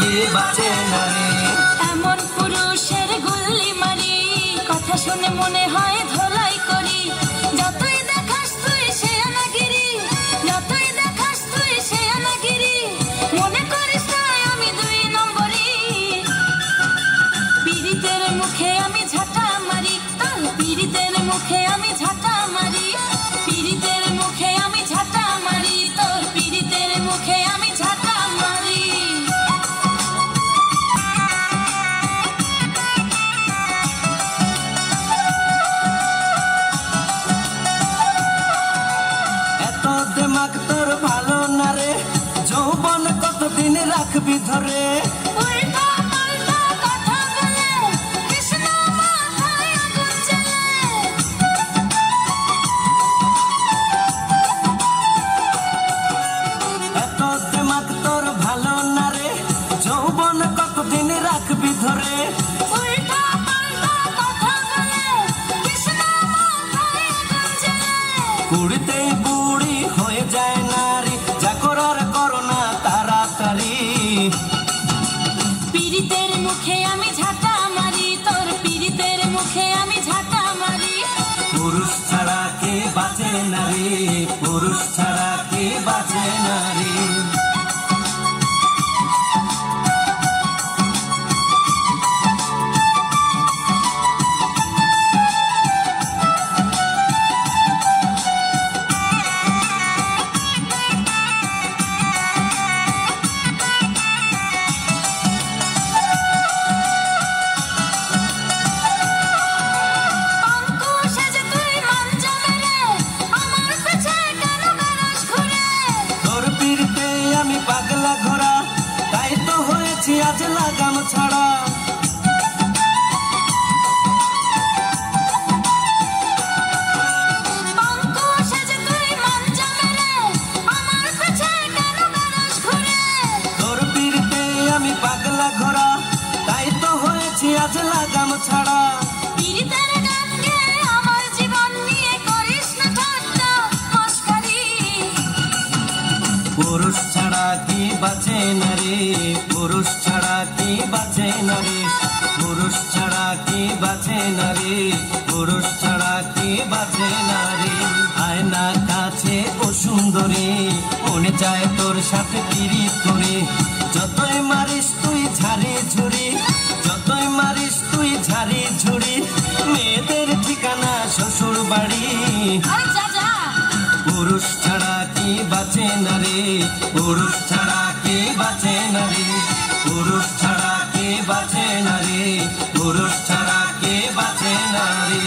কি বাঁচে না রে। এমন পুরুষের গুল্লি মারি, কথা শুনে মনে হয় ধোলাই করি। যতই দেখাস তুই সে আনাগিরি, যতই দেখাস তুই সে আনাগিরি, মনে করিস না আমি দুই নম্বরি। পীড়িতের মুখে আমি ঝাঁটা মারি, তোর পীড়িতের মুখে আমি ঝাঁটা মারি। পীড়িতের মুখে আমি ঝাঁটা মারি, তোর পীড়িতের মুখে আমি ঝাঁটা মারি। এত দিমাগ তোর ভালো না রে, যৌবন কতদিন রাখবি ধরে। উল্টা পাল্টা কথা বলে কৃষ্ণ মাথায় আগুন জ্বলে। এত দিমাগ তোর ভালো না রে, যৌবন কতদিন রাখবি ধরে। উল্টা পাল্টা কথা বলে কৃষ্ণ মাথায় আগুন জ্বলে। কুড়িতেই বুড়ি হয়ে যায় নারী, যা করার করো না তাড়াতাড়ি। পীড়িতের মুখে আমি ঝাঁটা মারি, তোর পীড়িতের মুখে আমি ঝাঁটা মারি। পুরুষ ছাড়া কে বাঁচে না রে, পুরুষ ছাড়া কে বাঁচে না রে। অঙ্কুশ যে তুই মাঞ্জা মেরে, আমার পেছে কেন বেড়াস ঘুরে? তোর পীড়িতে আমি পাগলা ঘোড়া, তাই তো হয়েছি আজ লাগাম ছাড়া। অঙ্কুশ যে তুই মাঞ্জা মেরে, আমার পেছে কেন বেড়াস ঘুরে? তোর পীড়িতে আমি পাগলা ঘোড়া, তাই তো হয়েছি আজ লাগাম ছাড়া। পীড়িতের গান গেয়ে আমার জীবন নিয়ে করিস না ঠাট্টা মশকারি। পুরুষ ছাড়া কি বাঁচে না রে, পুরুষ ছাড়া কি বাঁচে না রে, পুরুষ ছাড়া কি বাঁচে না রে, পুরুষ ছাড়া কি বাঁচে না রে। আয়না কাছে ও সুন্দরী, মনে চায় তোর সাথে পিরিত করে। যতই মারিস তুই ঝাড়ি ঝুড়ি, যতই মারিস তুই ঝাড়ি ঝুড়ি, মেয়েদের ঠিকানা শ্বশুর বাড়ি। আরে যা যা। পুরুষ ছাড়া কি বাঁচে না রে, পুরুষ ছাড়া কি বাঁচে না রে, পুরুষ ছাড়া কি বাঁচে না রে, পুরুষ ছাড়া কি বাঁচে না রে।